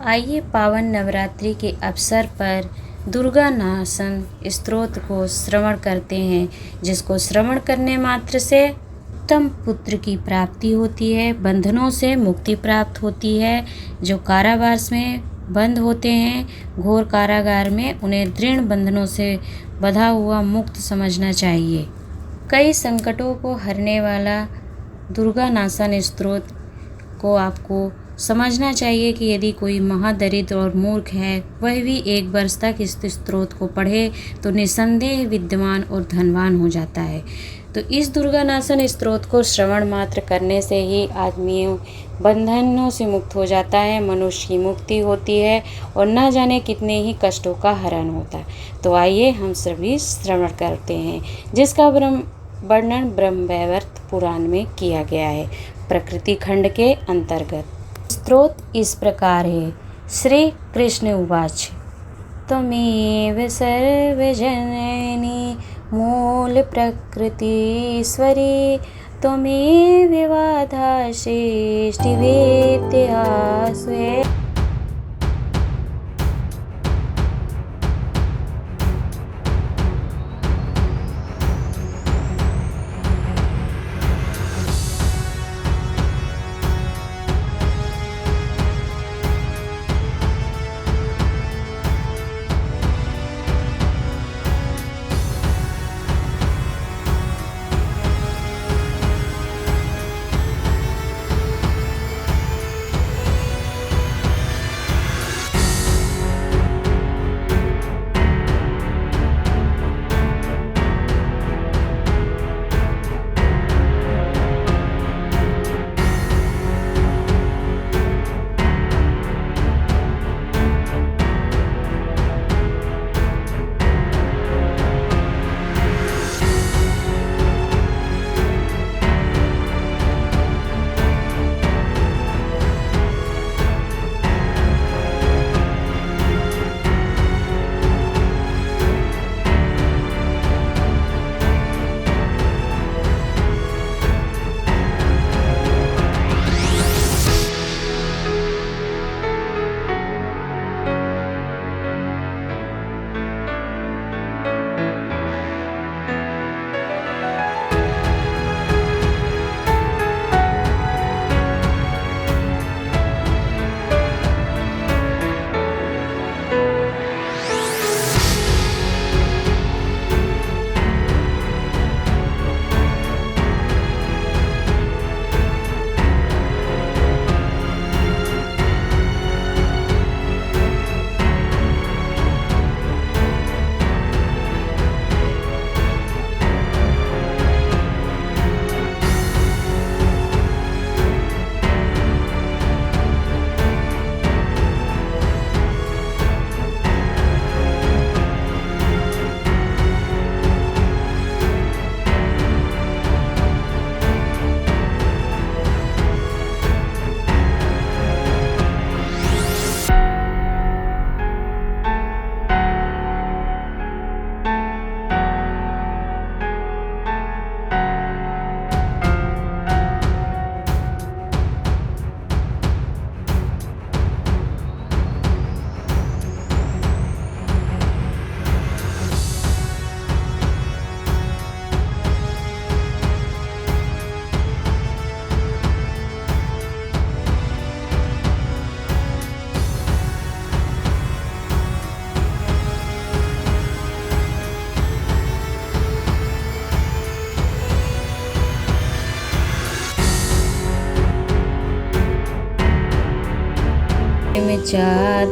आइए पावन नवरात्रि के अवसर पर दुर्गा नासन स्तोत्र को श्रवण करते हैं, जिसको श्रवण करने मात्र से उत्तम पुत्र की प्राप्ति होती है, बंधनों से मुक्ति प्राप्त होती है। जो कारावास में बंद होते हैं, घोर कारागार में, उन्हें दृढ़ बंधनों से बंधा हुआ मुक्त समझना चाहिए। कई संकटों को हरने वाला दुर्गा नासन स्तोत्र को आपको समझना चाहिए कि यदि कोई महादरिद्र और मूर्ख है, वह भी एक वर्ष तक इस स्तोत्र को पढ़े तो निसंदेह विद्वान और धनवान हो जाता है। तो इस दुर्गा नासन स्तोत्र को श्रवण मात्र करने से ही आदमी बंधनों से मुक्त हो जाता है, मनुष्य की मुक्ति होती है और न जाने कितने ही कष्टों का हरण होता है। तो आइए हम सभी श्रवण करते हैं, जिसका वर्णन ब्रह्मवैवर्त पुराण में किया गया है, प्रकृति खंड के अंतर्गत। स्तोत्र इस प्रकार है। श्री कृष्ण उवाच त्वमेव सर्वजननी मूल प्रकृतीश्वरी त्वमेव वाधा सृष्टि वेद्या स्वे।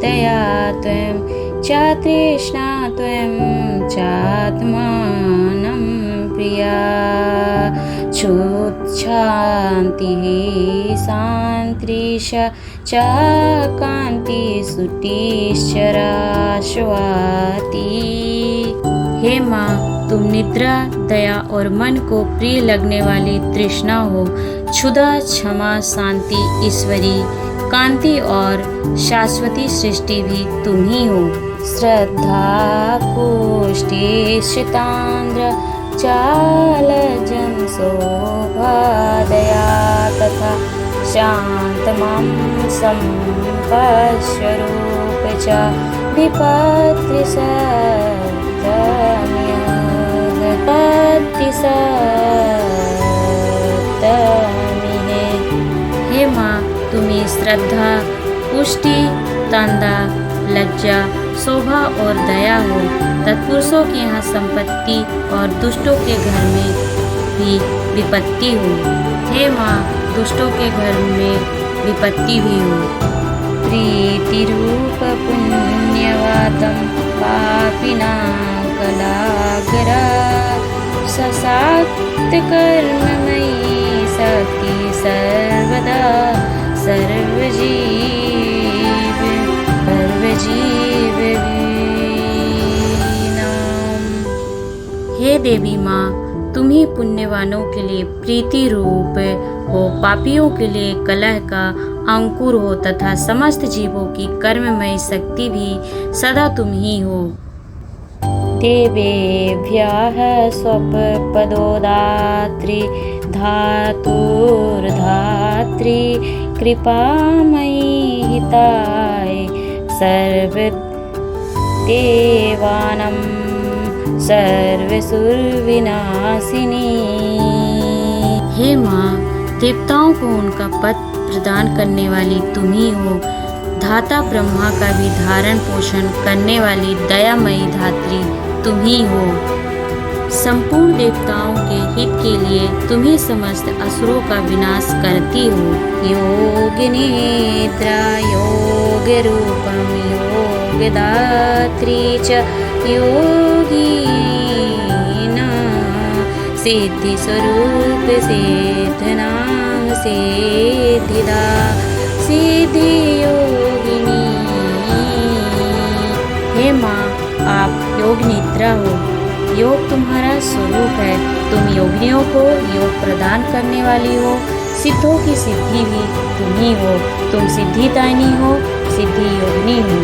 दया त्वं च तृष्णा त्वं चात्मानं प्रिया क्षुत्क्षान्तिः शान्तिश्च च कान्तिस्तुतिश्चराश्वाति। हे माँ, तुम निद्रा, दया और मन को प्रिय लगने वाली तृष्णा हो, क्षुधा, क्षमा, शांति, ईश्वरी, कांति और शाश्वती सृष्टि भी तुम ही हो। श्रद्धा पुष्टि श्रितांद्र चालजं शोभा दया तथा शान्तमं सम्पश्यरूप च विपत्तिसप्तमिहे। हे माँ, तुम्हें श्रद्धा, पुष्टि, तंदा, लज्जा, शोभा और दया हो। तत्पुरुषों के यहाँ संपत्ति और दुष्टों के घर में भी विपत्ति हो। हे माँ, दुष्टों के घर में विपत्ति भी हो। प्रीति रूप पुण्यवातम पापिनां कलागरा सशाक्त कर्ममयी शक्ति सर्वदा सर्वजीवनाम। हे देवी माँ, तुम ही पुण्यवानों के लिए प्रीति रूप हो, पापियों के लिए कलह का अंकुर हो तथा समस्त जीवों की कर्ममय शक्ति भी सदा तुम ही हो। देवेभ्यः स्वपदोदात्री धातुर्धात्री कृपामयी हिताय सर्वदेवानां सर्वसुरविनाशिनी। हे माँ, देवताओं को उनका पद प्रदान करने वाली तुम ही हो। धाता ब्रह्मा का भी धारण पोषण करने वाली दयामयी धात्री तुम ही हो। संपूर्ण देवताओं के हित के लिए तुम ही समस्त असुरों का विनाश करती हो। योगिनिद्रा योगरूपं योगदात्री च योगिना सिद्धिस्वरूप सिद्धनाम सिद्धिदा सिद्धियोगिनी। हे माँ, आप योग निद्रा हो। योग तुम्हारा स्वरूप है। तुम योगिनियों को योग प्रदान करने वाली हो। सिद्धों की सिद्धि भी तुम ही हो। तुम सिद्धिदायिनी हो, सिद्धि योगिनी हो।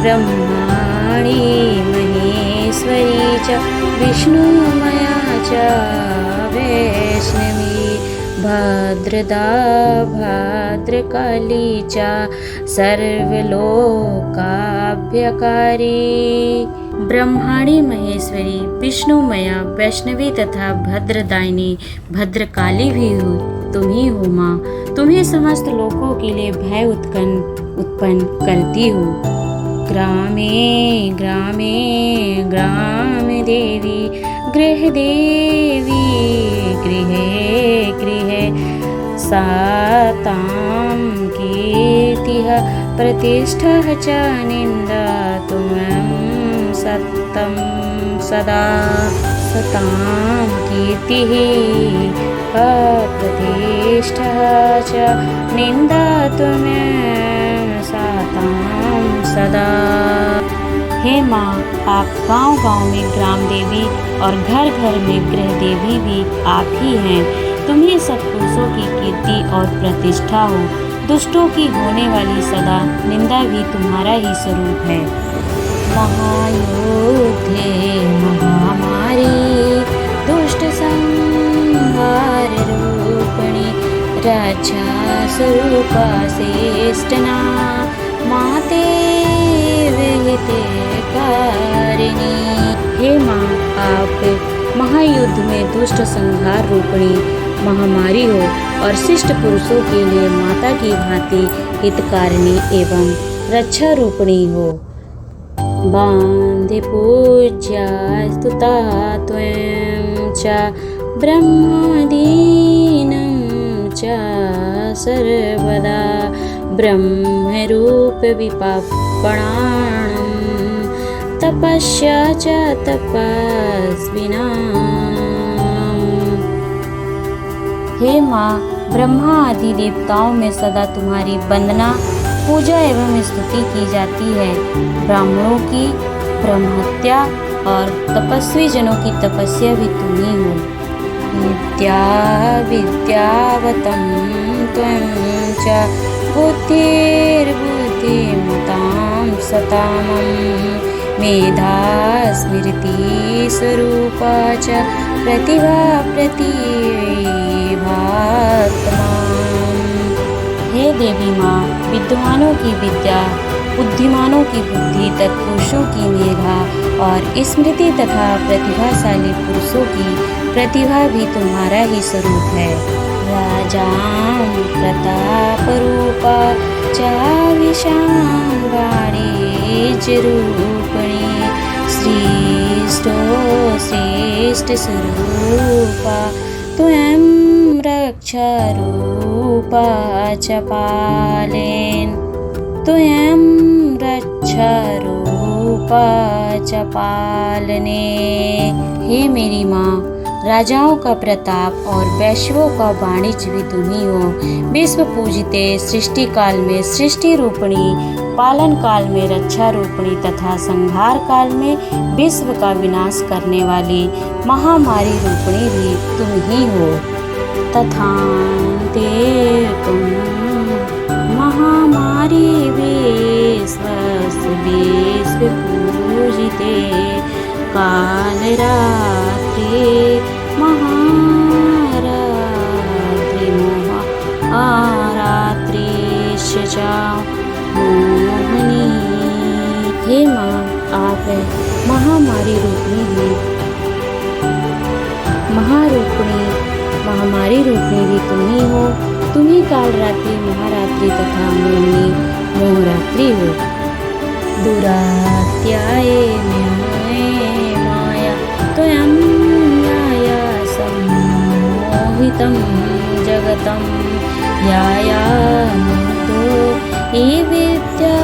ब्रह्माणी महेश्वरी च विष्णुमया च वैष्णवी भद्रदा भद्रकाली च सर्वलोकाभ्यकारी। ब्रह्माणी महेश्वरी, विष्णुमया, वैष्णवी तथा भद्रदायिनी भद्रकाली भी हो तुम ही हो माँ। तुम्हें समस्त लोकों के लिए भय उत्पन्न करती हो। ग्रामे ग्रामे ग्राम देवी गृह देवी गृहे गृहे सातां कीर्तिः प्रतिष्ठा च निन्दा तुमं सत्तं सदा सतां कीर्तिः प्रतिष्ठा च निन्दा तुमं सतां सदा। हे माँ, आप गांव-गांव में ग्राम देवी और घर घर में गृह देवी भी आप ही हैं। तुम ही सत्पुरुषों की कीर्ति और प्रतिष्ठा हो। दुष्टों की होने वाली सदा निंदा भी तुम्हारा ही स्वरूप है। महायुद्धे महामारी दुष्ट संहार रूपिणी रक्षा स्वरूपा श्रेष्ठना माते विहिते कारिणी। हे माँ, आप महायुद्ध में दुष्ट संहार रूपिणी महामारी हो और शिष्ट पुरुषों के लिए माता की भांति हितकारिणी एवं रक्षा रूपिणी हो। बांधे पूज्या स्तुता त्वं च ब्रह्मादीनं च सर्वदा ब्रह्मरूप विपप्पणां तपस्या च तपस्विनाम्। हे माँ, ब्रह्मा आदि देवताओं में सदा तुम्हारी वंदना पूजा एवं स्तुति की जाती है। ब्राह्मणों की ब्रह्महत्या और तपस्वी जनों की तपस्या भी तुम ही हो। विद्यावतं त्वं च बुद्धिर्बुद्धिमतां सतां मेधा स्मृति स्वरूपा च प्रतिभा प्रतिभात्मा। हे देवी माँ, विद्वानों की विद्या, बुद्धिमानों की बुद्धि, तत्पुरुषों की मेधा और स्मृति तथा प्रतिभाशाली पुरुषों की प्रतिभा भी तुम्हारा ही स्वरूप है। राजां प्रताप रूपा चाविशां वाणिज्यरूपिणी श्रेष्ठो श्रेष्ठ स्वरूपा त्वं रक्षारूपा च पालेन त्वं रक्षारूपा च पालने। हे मेरी माँ, राजाओं का प्रताप और वैश्यों का वाणिज्य भी तुम ही हो। विश्व पूजिते सृष्टि काल में सृष्टि रूपिणी, पालन काल में रक्षा रूपिणी तथा संहार काल में विश्व का विनाश करने वाली महामारी रूपिणी भी तुम ही हो। तथान्ते तुम महामारी विश्व पूजिते कालरात्रि महारात्रि महारात्रिश्च मोहिनी। हे माँ, आप महामारी रूपिणी भी महामारी रूपिणी भी तुम ही हो। तुम ही कालरात्रि महारात्रि तथा मोहिनी मोहरात्रि हो। दुरात्याये माया त्वं याया सम्मोहितं जगतं याया मुक्तो ये विद्या